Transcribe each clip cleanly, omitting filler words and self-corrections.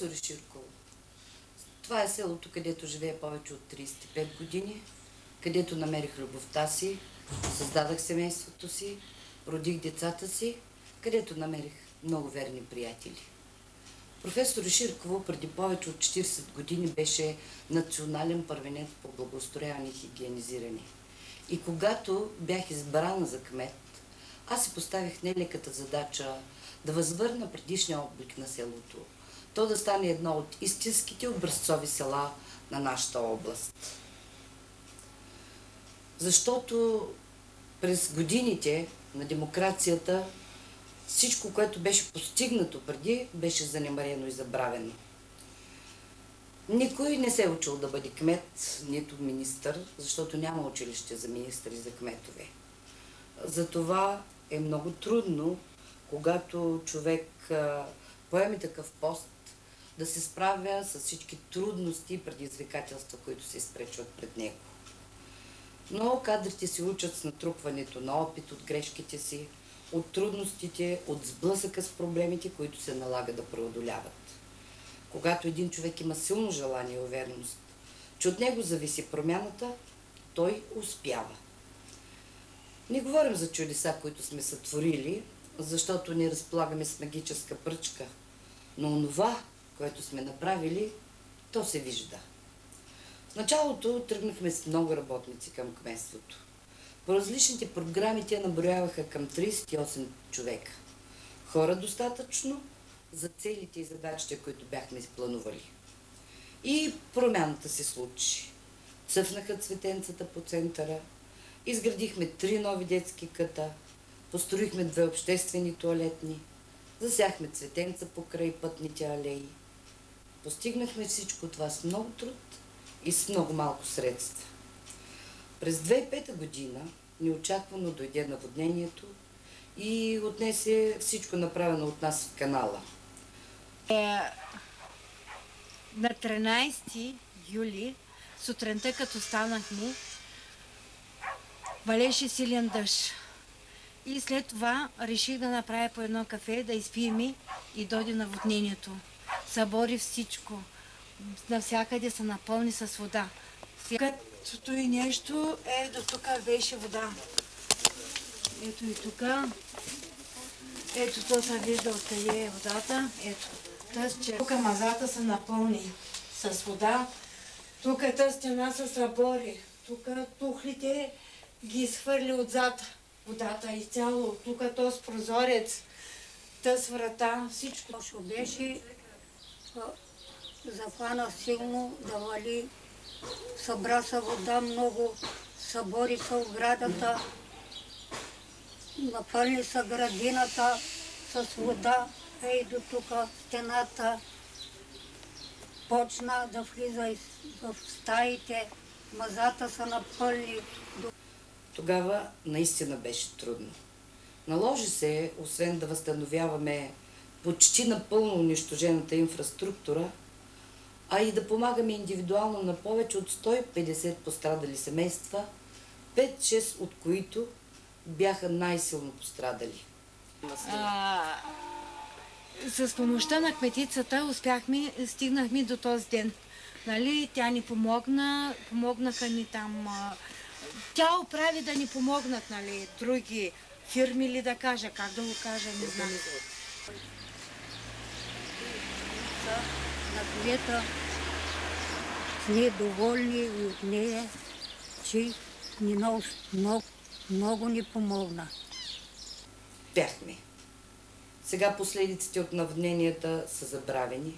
Професор Ширково, това е селото, където живея повече от 35 години, където намерих любовта си, създадах семейството си, родих децата си, където намерих много верни приятели. Професор Ширково преди повече от 40 години беше национален първенец по благоустрояване и хигиенизиране. И когато бях избрана за кмет, аз си поставих нелеката задача да възвърна предишния облик на селото. То да стане едно от истинските образцови села на нашата област. Защото през годините на демокрацията всичко, което беше постигнато преди, беше занемарено и забравено. Никой не се е учил да бъде кмет, нито министър, защото няма училище за министър и за кметове. Затова е много трудно, когато човек поеме такъв пост, да се справя с всички трудности и предизвикателства, които се изпречват пред него. Но кадрите се учат с натрупването на опит от грешките си, от трудностите, от сблъсъка с проблемите, които се налага да преодоляват. Когато един човек има силно желание и увереност, че от него зависи промяната, той успява. Не говорим за чудеса, които сме сътворили, защото не разполагаме с магическа пръчка, но онова, което сме направили, то се вижда. В началото тръгнахме с много работници към кметството. По различните програми те наброяваха към 38 човека. Хора достатъчно за целите и задачите, които бяхме изпланували. И промяната се случи. Цъфнаха цветенцата по центъра, изградихме 3 нови детски къта, построихме 2 обществени тоалетни, засяхме цветенца покрай пътните алеи. Постигнахме всичко това с много труд и с много малко средства. През 2005 година неочаквано дойде наводнението и отнесе всичко направено от нас в канала. На 13 юли сутринта, като станахме, валеше силен дъжд. И след това реших да направя по едно кафе, да изпием и дойде наводнението. Събори всичко. Навсякъде се напълни с вода. Като и нещо, до тук беше вода. Ето и тук. Ето то се вижда откъде е водата. Ето. Тук мазата се напълни с вода. Тук тази стена се събори. Тук тухлите ги изхвърли отзад водата изцяло. Тук този прозорец, тази врата, всичко беше захвана силно да вали. Събра се вода много, събори се оградата, напълни се градината с вода, и до тук стената почна да влиза в стаите, мазата се напълни. Тогава наистина беше трудно. Наложи се, освен да възстановяваме почти напълно унищожената инфраструктура, а и да помагаме индивидуално на повече от 150 пострадали семейства, 5-6 от които бяха най-силно пострадали. С помощта на кметицата стигнахме до този ден. Нали, тя ни помогнаха ни там. Тя оправи да ни помогнат, нали, други фирми ли да кажа, как да го кажа, не знам. На кмета сме доволни от нея, че много ни помогна. Бяхме. Сега последиците от наводненията са забравени.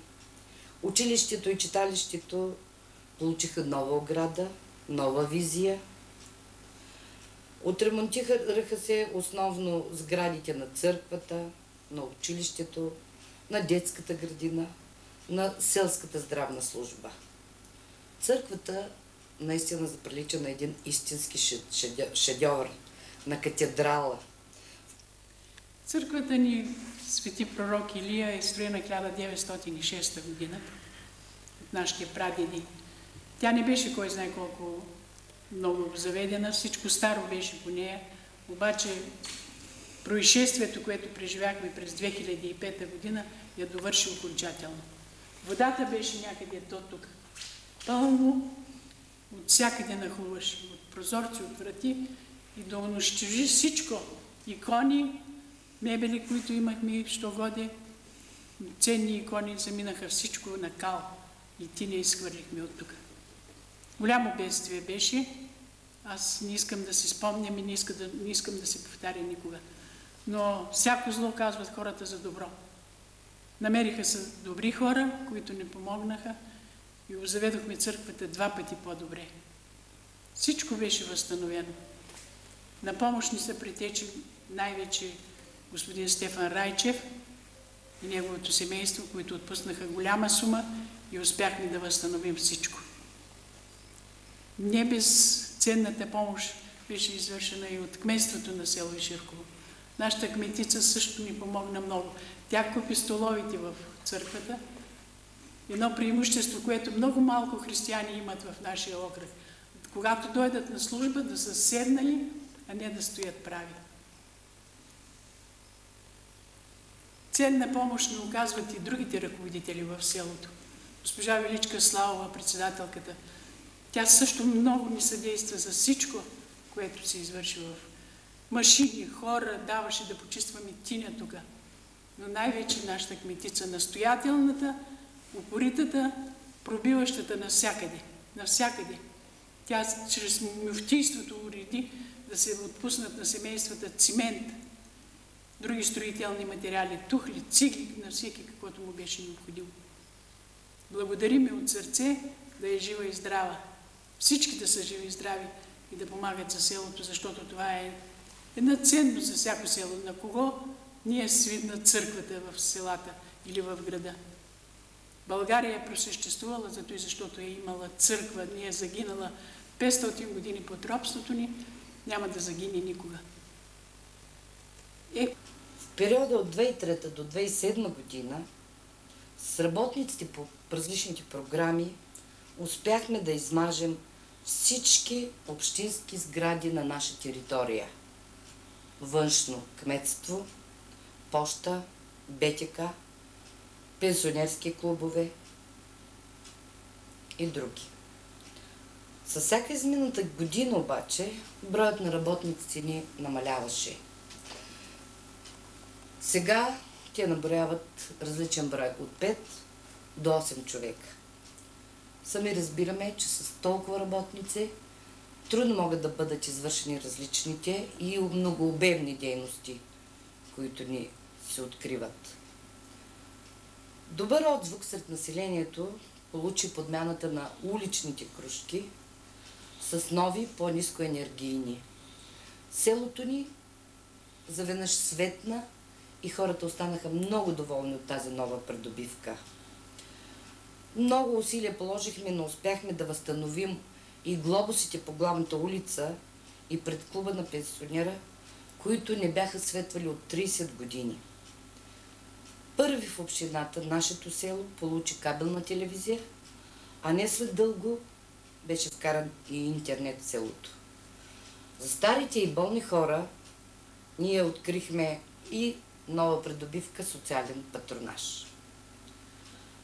Училището и читалището получиха нова ограда, нова визия. Отремонтираха се основно сградите на църквата, на училището, на детската градина, на селската здравна служба. Църквата наистина заприлича на един истински шедьовър, на катедрала. Църквата ни, свети пророк Илия, е строена 1906 година от нашите прадеди. Тя не беше кой знае колко много заведена, всичко старо беше по нея, обаче происшествието, което преживяхме през 2005 година, я довърши окончателно. Водата беше някъде до тук. Пълно, от всякъде нахлуваше, от прозорци, от врати и да унищожи всичко. Икони, мебели, които имахме, що годе, ценни икони, заминаха всичко на кал и ти не изхвърлихме от тук. Голямо бедствие беше. Аз не искам да си спомням и не искам да се повтаря никога. Но всяко зло казват хората за добро. Намериха се добри хора, които ни помогнаха и заведохме църквата 2 пъти по-добре. Всичко беше възстановено. На помощ ни се притече най-вече господин Стефан Райчев и неговото семейство, които отпуснаха голяма сума и успяхме да възстановим всичко. Не без ценната помощ беше извършена и от кметството на село Иширково. Нашата кметица също ни помогна много. Тя купи столовите в църквата. Едно преимущество, което много малко християни имат в нашия окръг. Когато дойдат на служба, да са седнали, а не да стоят прави. Ценна помощ ни оказват и другите ръководители в селото. Госпожа Величка Славова, председателката, тя също много ни съдейства за всичко, което се извърши в машини, хора, даваше да почистваме тиня тук. Но най-вече нашата кметица, настоятелната, упоритата, пробиващата навсякъде. Навсякъде. Тя чрез мюфтийството уреди да се отпуснат на семействата цимент, други строителни материали, тухли, цигли, на всеки каквото му беше необходимо. Благодарим от сърце да е жива и здрава. Всички да са живи и здрави и да помагат за селото, защото това е една ценност за всяко село. На кого ние свидна църквата в селата или в града. България е просъществувала, зато и защото е имала църква, не е загинала 500 години под робството ни, няма да загине никога. В периода от 2003 до 2007 година с работниците по различните програми успяхме да измажем всички общински сгради на наша територия. Външно кметство, поща, БТК, пенсионерски клубове и други. Със всяка измината година обаче броят на работниците ни намаляваше. Сега те наброяват различен брой от 5 до 8 човека. Сами разбираме, че с толкова работници трудно могат да бъдат извършени различните и многообемни дейности, които ни се откриват. Добър отзвук сред населението получи подмяната на уличните кружки с нови, по-нискоенергийни. Селото ни заведнъж светна и хората останаха много доволни от тази нова придобивка. Много усилия положихме, но успяхме да възстановим и глобусите по главната улица и пред клуба на пенсионера, които не бяха светвали от 30 години. Първи в общината, нашето село, получи кабелна телевизия, а не след дълго беше вкаран и интернет в селото. За старите и болни хора ние открихме и нова придобивка социален патронаж.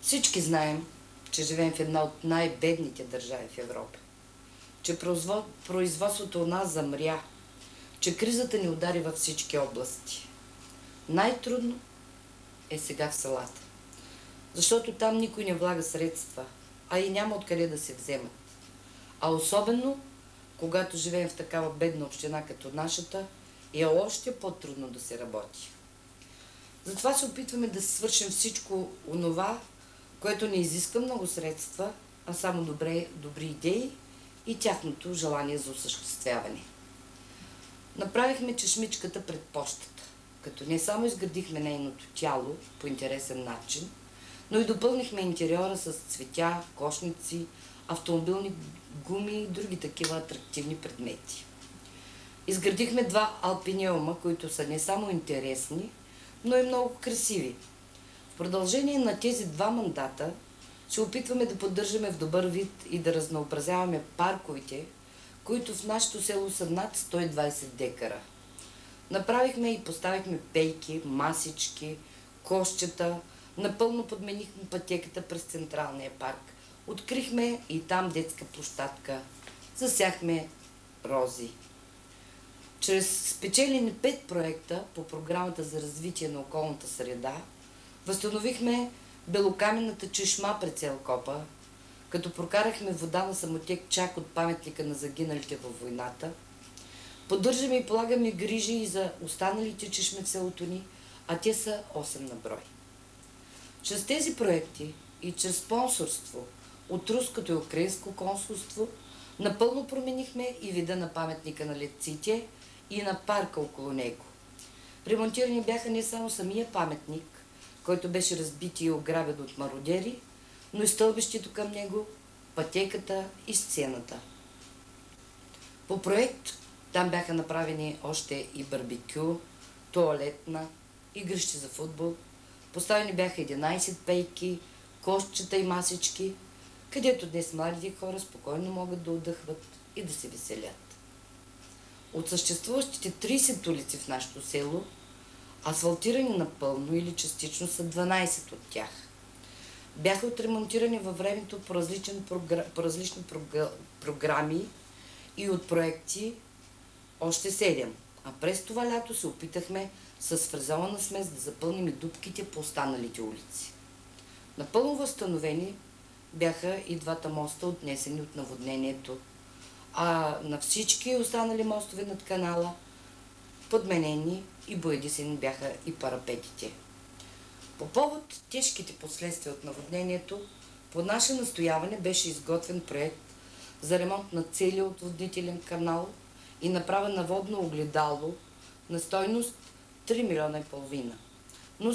Всички знаем, че живеем в една от най-бедните държави в Европа, че производството у нас замря, че кризата ни удари във всички области. Най-трудно е сега в селата, защото там никой не влага средства, а и няма откъде да се вземат. А особено, когато живеем в такава бедна община като нашата, е още по-трудно да се работи. Затова се опитваме да свършим всичко онова, което не изисква много средства, а само добри идеи и тяхното желание за осъществяване. Направихме чешмичката пред пощата, като не само изградихме нейното тяло по интересен начин, но и допълнихме интериора с цветя, кошници, автомобилни гуми и други такива атрактивни предмети. Изградихме 2 алпиниума, които са не само интересни, но и много красиви. В продължение на тези 2 мандата се опитваме да поддържаме в добър вид и да разнообразяваме парковете, които в нашето село са над 120 декара. Направихме и поставихме пейки, масички, кошчета, Напълно подменихме пътеката през Централния парк. Открихме и там детска площадка. Засяхме рози. Чрез спечелени 5 проекта по програмата за развитие на околната среда, възстановихме белокаменната чешма пред село Копа, като прокарахме вода на самотек чак от паметника на загиналите във войната. Поддържаме и полагаме грижи и за останалите чешми в селото ни, а те са 8 на брой. Чрез тези проекти и чрез спонсорство от Руското и Украинско консулство напълно променихме и вида на паметника на летците и на парка около него. Ремонтирани бяха не само самия паметник, който беше разбит и ограбен от мародери, но и стълбището към него, пътеката и сцената. По проект там бяха направени още и барбекю, тоалетна, игрище за футбол, поставени бяха 11 пейки, кошчета и масички, където днес младите хора спокойно могат да отдъхват и да се веселят. От съществуващите 30 улици в нашето село, асфалтирани напълно или частично са 12 от тях. Бяха отремонтирани във времето по различни програми и от проекти още 7. А през това лято се опитахме с фрезована смес да запълним и дупките по останалите улици. Напълно възстановени бяха и двата моста, отнесени от наводнението, а на всички останали мостове над канала подменени и боядисани бяха и парапетите. По повод тежките последствия от наводнението, по наше настояване беше изготвен проект за ремонт на целия отводнителен канал и направа на водно огледало на стойност 3,5 милиона. Но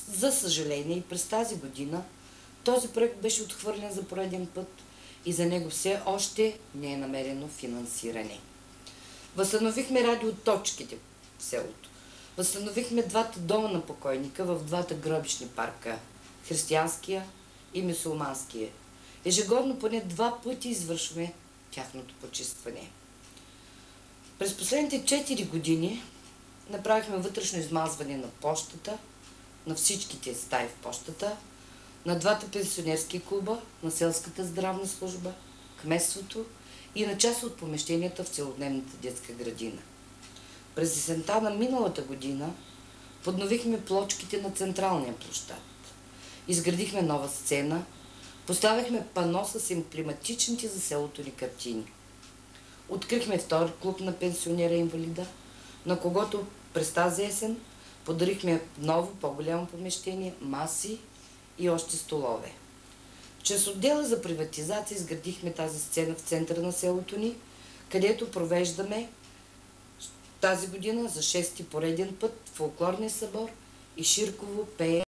за съжаление и през тази година този проект беше отхвърлен за пореден път и за него все още не е намерено финансиране. Възстановихме радиоточките в селото. Възстановихме двата дома на покойника в двата гробищни парка – християнския и мюсюлманския. Ежегодно поне 2 пъти извършваме тяхното почистване. През последните 4 години направихме вътрешно измазване на пощата, на всичките стаи в пощата, на двата пенсионерски клуба, на селската здравна служба, кметството и на част от помещенията в целодневната детска градина. През есента на миналата година подновихме плочките на централния площад. Изградихме нова сцена, поставихме пано с емблематичните за селото ни картини. Открихме втори клуб на пенсионера-инвалида, на когото през тази есен подарихме ново, по-голямо помещение, маси и още столове. Чрез отдела за приватизация изградихме тази сцена в центъра на селото ни, където провеждаме тази година за 6-ти пореден път фолклорния събор и Ширково пее